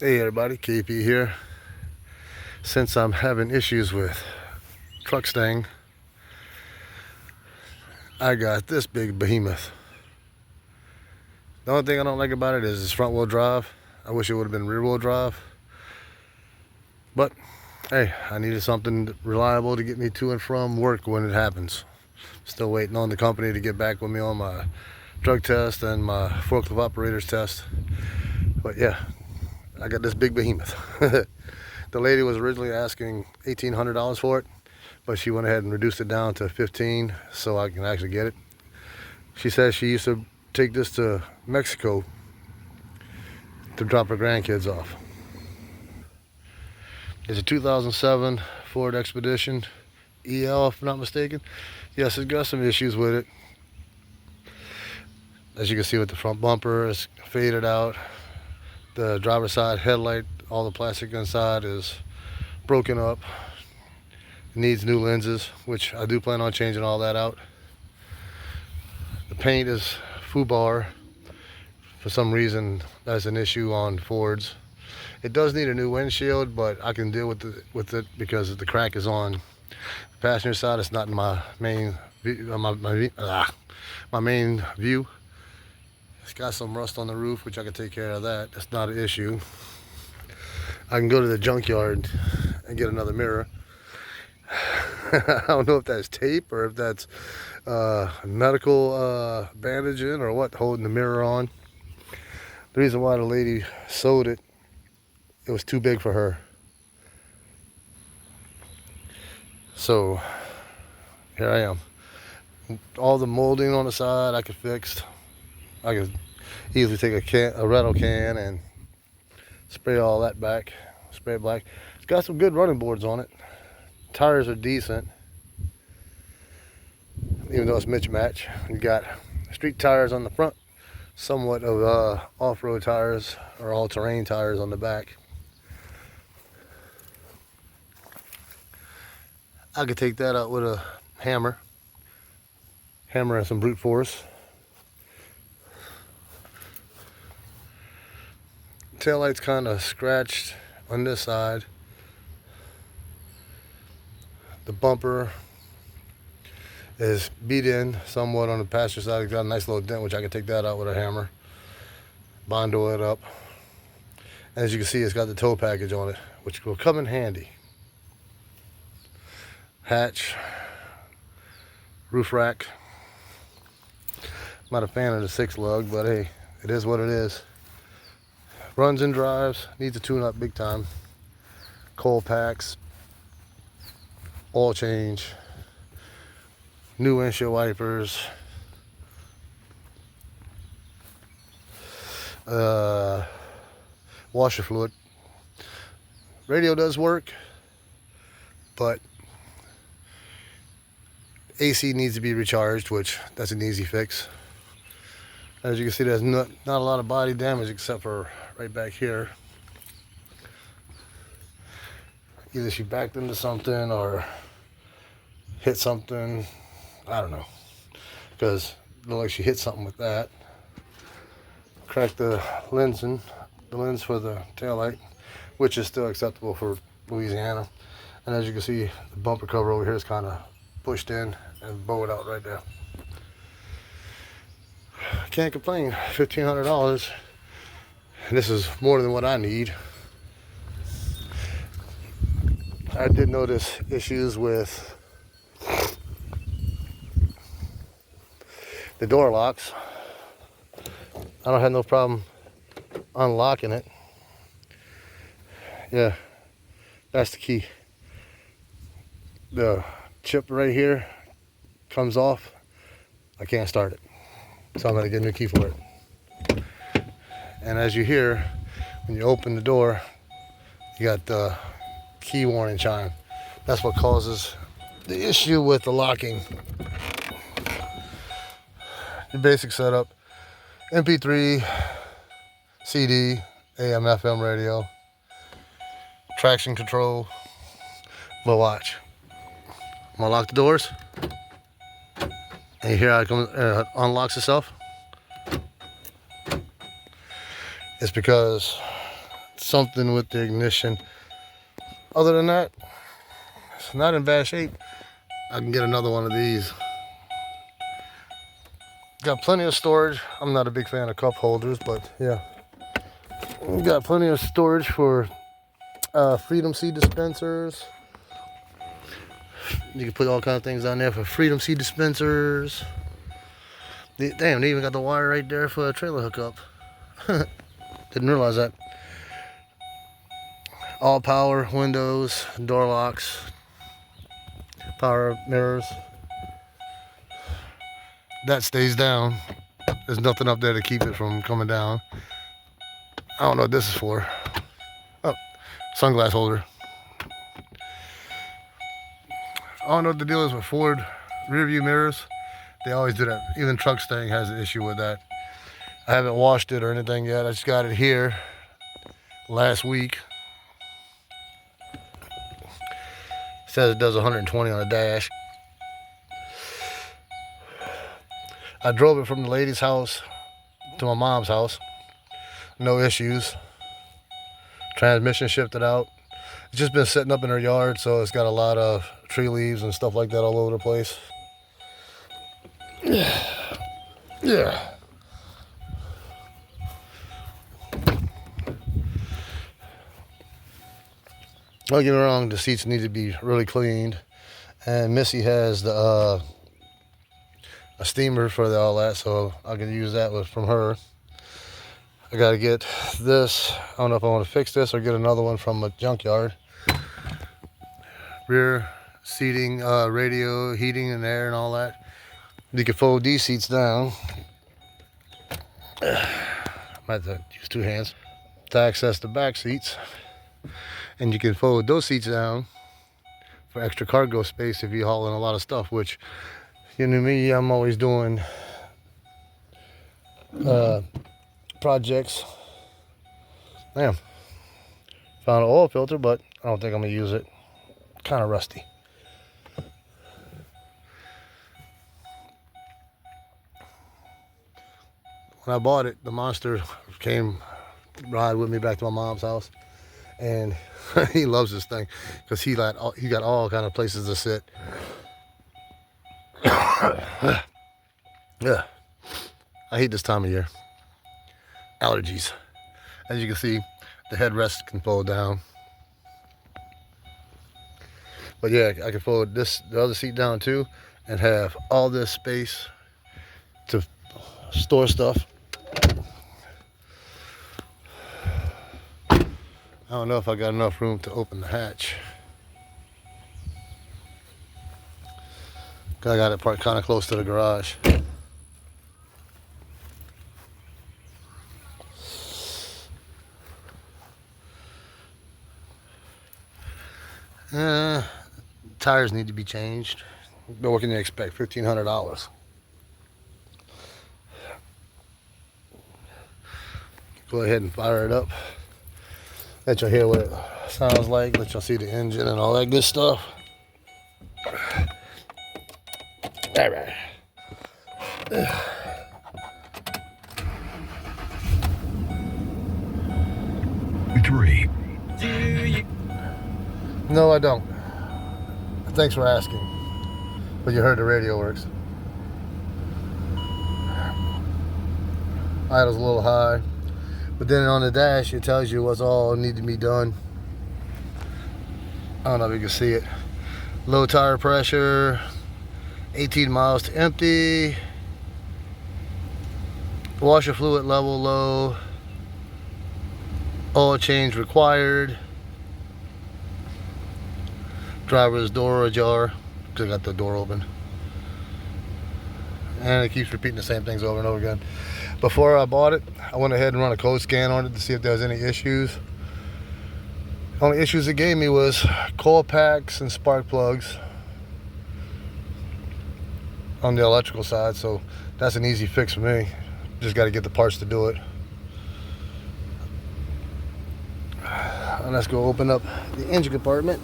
Hey everybody, KP here. Since I'm having issues with truck staying, I got this big behemoth. The only thing I don't like about it is it's front wheel drive. I wish it would have been rear wheel drive. But hey, I needed something reliable to get me to and from work when it happens. Still waiting on the company to get back with me on my drug test and my forklift operator's test. But yeah, I got this big behemoth. The lady was originally asking $1,800 for it, but she went ahead and reduced it down to $15 so I can actually get it. She says she used to take this to Mexico to drop her grandkids off. It's a 2007 Ford Expedition EL, if I'm not mistaken. Yes, it's got some issues with it. As you can see with the front bumper, it's faded out. The driver's side headlight, all the plastic inside is broken up. It needs new lenses, which I do plan on changing all that out. The paint is FUBAR. For some reason, that's an issue on Fords. It does need a new windshield, but I can deal with it because the crack is on the passenger side. It's not in my main my main view. It's got some rust on the roof, which I can take care of that. That's not an issue. I can go to the junkyard and get another mirror. I don't know if that's tape or if that's medical bandaging or what, holding the mirror on. The reason why the lady sold it, it was too big for her. So here I am. All the molding on the side I could fix. I could easily take a rental can and spray all that back, spray it black. It's got some good running boards on it. Tires are decent, even though it's mismatch. You got street tires on the front, somewhat of off-road tires or all-terrain tires on the back. I could take that out with a hammer and some brute force. Taillight's kind of scratched on this side. The bumper is beat in somewhat on the passenger side. It's got a nice little dent, which I can take that out with a hammer, bondo it up. And as you can see, it's got the tow package on it, which will come in handy. Hatch, roof rack. I'm not a fan of the 6-lug, but hey, it is what it is. Runs and drives, needs a tune-up big time. Coal packs, oil change, new windshield wipers, washer fluid. Radio does work, but AC needs to be recharged, which that's an easy fix. As you can see, there's not a lot of body damage except for right back here. Either she backed into something or hit something. I don't know, because it looked like she hit something with that. Cracked the lens for the taillight, which is still acceptable for Louisiana. And as you can see, the bumper cover over here is kind of pushed in and bowed out right there. Can't complain. $1,500, and this is more than what I need. I did notice issues with the door locks. I don't have no problem unlocking it. Yeah, that's the key. The chip right here comes off. I can't start it, so I'm gonna get a new key for it. And as you hear, when you open the door, you got the key warning chime. That's what causes the issue with the locking. Your basic setup: MP3, CD, AM, FM radio, traction control. But watch. I'm gonna lock the doors. And you hear how it comes, unlocks itself. It's because something with the ignition. Other than that, it's not in bad shape. I can get another one of these. Got plenty of storage. I'm not a big fan of cup holders, but yeah. We got plenty of storage for Freedom Seed dispensers. You can put all kinds of things on there for Freedom Seed dispensers. Damn, they even got the wire right there for a trailer hookup. Didn't realize that. All power windows, door locks, power mirrors. That stays down. There's nothing up there to keep it from coming down. I don't know what this is for. Oh, sunglass holder. I don't know what the deal is with Ford rear view mirrors. They always do that. Even Truckstang has an issue with that. I haven't washed it or anything yet. I just got it here last week. It says it does 120 on the dash. I drove it from the lady's house to my mom's house. No issues. Transmission shifted out. It's just been sitting up in her yard, so it's got a lot of tree leaves and stuff like that all over the place. Yeah. Don't get me wrong, the seats need to be really cleaned. And Missy has the a steamer for all that, so I can use that from her. I gotta get this. I don't know if I want to fix this or get another one from a junkyard. Rear seating, radio, heating and air and all that. You can fold these seats down. I might have to use two hands to access the back seats. And you can fold those seats down for extra cargo space if you're hauling a lot of stuff, which, you know me, I'm always doing projects. Damn. Found an oil filter, but I don't think I'm gonna use it. Kind of rusty. When I bought it, the Monster came ride with me back to my mom's house, and he loves this thing because he got all kind of places to sit. Yeah, I hate this time of year. Allergies. As you can see, the headrest can fold down. But yeah, I can fold the other seat down too, and have all this space to store stuff. I don't know if I got enough room to open the hatch. I got it parked kind of close to the garage. Tires need to be changed. But what can you expect? $1,500. Go ahead and fire it up. Let y'all hear what it sounds like. Let y'all see the engine and all that good stuff. All right. 3. No, I don't. Thanks for asking. But you heard the radio works. Idle's a little high. But then on the dash, it tells you what's all need to be done. I don't know if you can see it. Low tire pressure, 18 miles to empty. Washer fluid level low. Oil change required. Driver's door ajar, because I got the door open. And it keeps repeating the same things over and over again. Before I bought it, I went ahead and run a code scan on it to see if there was any issues. The only issues it gave me was coil packs and spark plugs on the electrical side, so that's an easy fix for me. Just got to get the parts to do it. And let's go open up the engine compartment.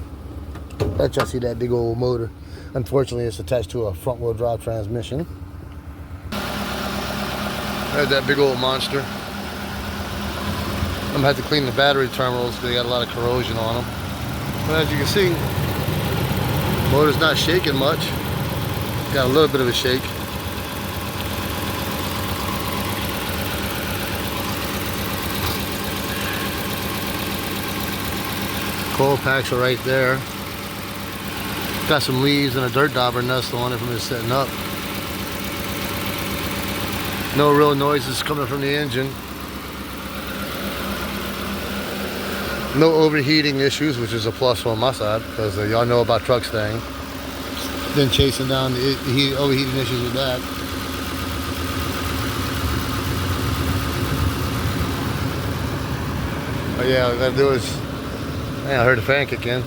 Let y'all see that big old motor. Unfortunately, it's attached to a front wheel drive transmission. There's that big old monster. I'm gonna have to clean the battery terminals because they got a lot of corrosion on them. But as you can see, motor's not shaking much. Got a little bit of a shake. Coil packs are right there. Got some leaves and a dirt dauber nest on it from it setting up. No real noises coming from the engine. No overheating issues, which is a plus on my side because y'all know about truck staying. Been chasing down the overheating issues with that. But yeah, what I gotta do is, man, I heard the fan kick in.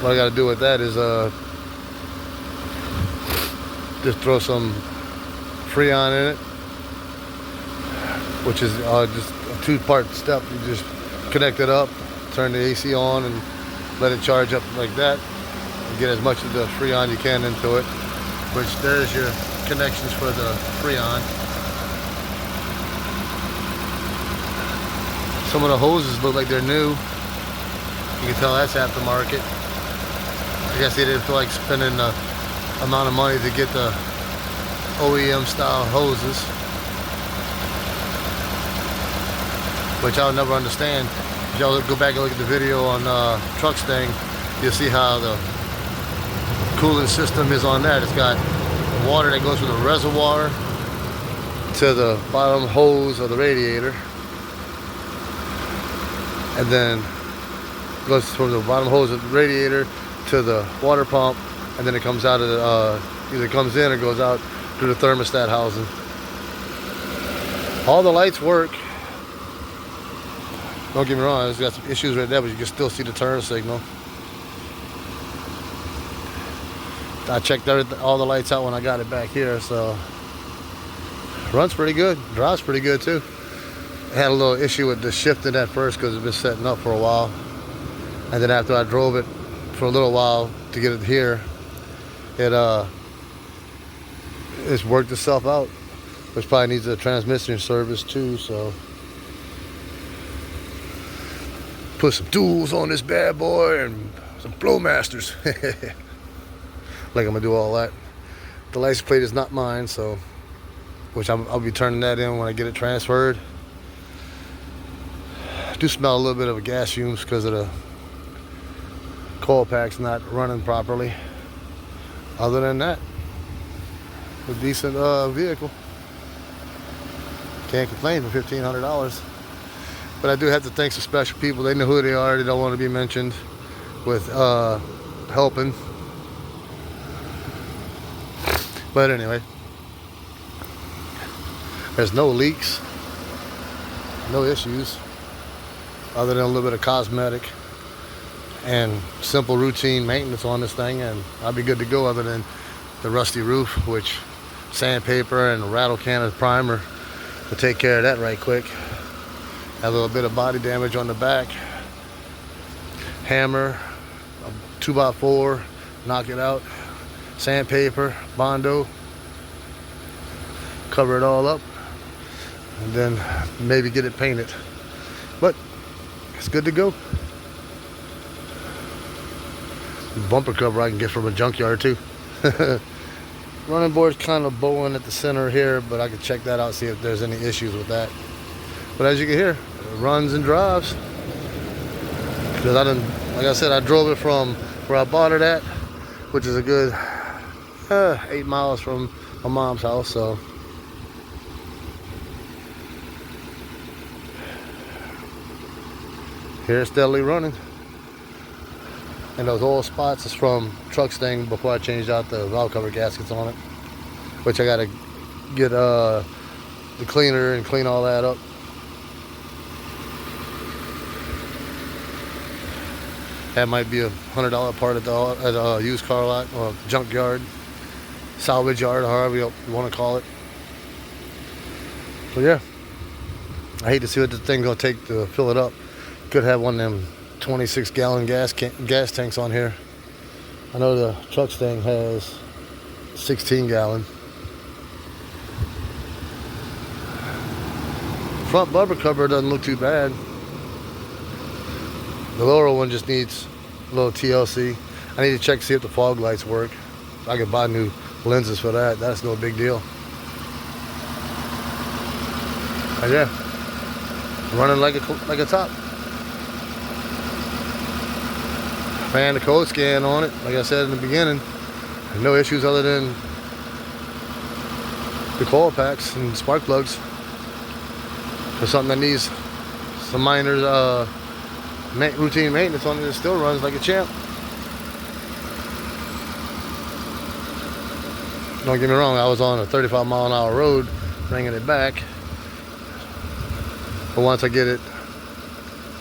What I gotta do with that is just throw some Freon in it, which is just a two-part step. You just connect it up, turn the AC on, and let it charge up like that. And get as much of the Freon you can into it. Which there's your connections for the Freon. Some of the hoses look like they're new. You can tell that's aftermarket. I guess they didn't feel like spending the amount of money to get the OEM style hoses, which I'll never understand. If y'all go back and look at the video on Truck Stang, you'll see how the cooling system is on that. It's got water that goes from the reservoir to the bottom hose of the radiator, and then goes from the bottom hose of the radiator to the water pump, and then it comes out of the either comes in or goes out through the thermostat housing. All the lights work. Don't get me wrong, it's got some issues right there, but you can still see the turn signal. I checked all the lights out when I got it back here, so runs pretty good, drives pretty good too. I had a little issue with the shifting at first because it's been setting up for a while, and then after I drove it for a little while to get it here, it's worked itself out, which probably needs a transmission service too. So put some tools on this bad boy and some Flowmasters. Like I'm gonna do all that. The license plate is not mine, so I'll be turning that in when I get it transferred. I do smell a little bit of gas fumes because of the coil pack's not running properly. Other than that, a decent vehicle. Can't complain for $1,500. But I do have to thank some special people. They know who they are. They don't want to be mentioned with helping. But anyway, there's no leaks, no issues, other than a little bit of cosmetic and simple routine maintenance on this thing, and I'll be good to go, other than the rusty roof, which sandpaper and a rattle can of primer will take care of that right quick. Have a little bit of body damage on the back. Hammer, a 2x4, knock it out. Sandpaper, Bondo, cover it all up, and then maybe get it painted. But it's good to go. Bumper cover I can get from a junkyard too. Running board's kind of bowing at the center here, but I can check that out, see if there's any issues with that. But as you can hear, it runs and drives. Because like I said, I drove it from where I bought it at, which is a good 8 miles from my mom's house. So here it's steadily running. And those oil spots is from Truck Stang before I changed out the valve cover gaskets on it, which I gotta get the cleaner and clean all that up. That might be a $100 part at a used car lot or junkyard, salvage yard, however you want to call it. So yeah, I hate to see what the thing's gonna take to fill it up. Could have one of them 26-gallon gas tanks on here. I know the Truck Stang has 16-gallon. Front bumper cover doesn't look too bad. The lower one just needs a little TLC. I need to check to see if the fog lights work. I could buy new lenses for that. That's no big deal. And yeah, running like a top. Ran the code scan on it, like I said in the beginning. No issues other than the coil packs and spark plugs. For something that needs some minor routine maintenance on it, it still runs like a champ. Don't get me wrong, I was on a 35-mile-an-hour road bringing it back. But once I get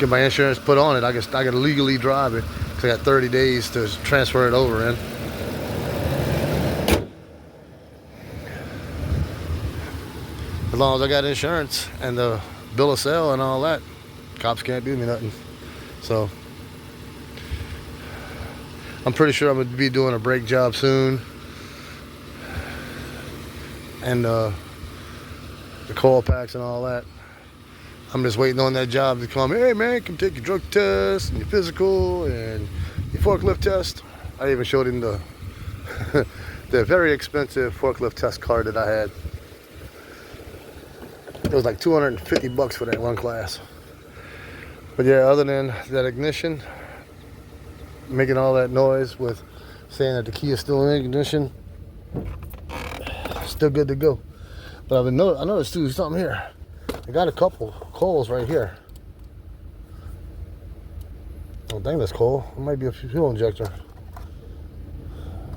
my insurance put on it, I can legally drive it. Cause I got 30 days to transfer it over in. As long as I got insurance and the bill of sale and all that, cops can't do me nothing. So I'm pretty sure I'm gonna be doing a brake job soon. And the coil packs and all that. I'm just waiting on that job to come. Hey man, come take your drug test and your physical and your forklift test. I even showed him the the very expensive forklift test card that I had. It was like $250 for that one class. But yeah, other than that ignition, making all that noise with saying that the key is still in ignition, still good to go. But I noticed too something here. I got a couple coils right here. I don't think that's coil. It might be a fuel injector.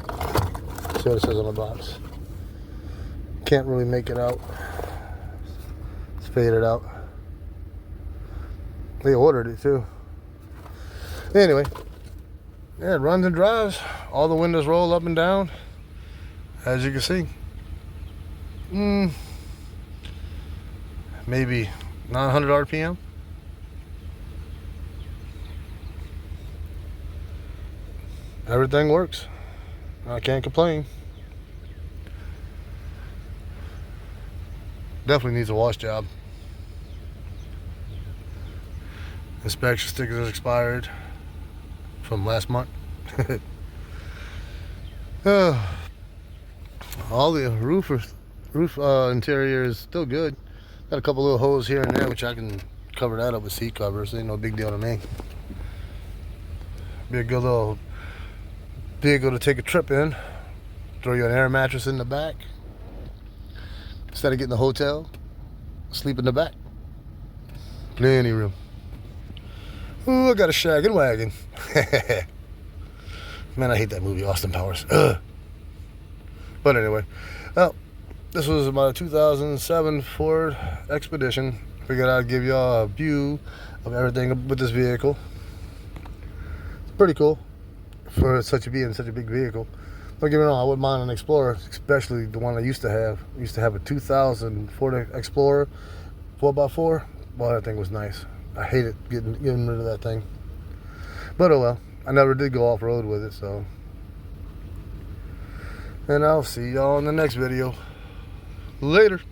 See what it says on the box. Can't really make it out. It's faded out. They ordered it too. Anyway, yeah, it runs and drives. All the windows roll up and down, as you can see. Maybe 900 RPM. Everything works. I can't complain. Definitely needs a wash job. Inspection stickers are expired from last month. All the roof interior is still good. Got a couple little holes here and there, which I can cover that up with seat covers. Ain't no big deal to me. Be a good little vehicle to take a trip in. Throw you an air mattress in the back. Instead of getting a hotel, sleep in the back. Plenty of room. Ooh, I got a shaggin' wagon. Man, I hate that movie, Austin Powers. Ugh. But anyway, well, this was about a 2007 Ford Expedition. Figured I'd give y'all a view of everything with this vehicle. It's pretty cool for being such a big vehicle. Don't get me wrong, I wouldn't mind an Explorer, especially the one I used to have. I used to have a 2000 Ford Explorer 4x4. Well, that thing was nice. I hated getting rid of that thing. But oh well, I never did go off-road with it, so. And I'll see y'all in the next video. Later.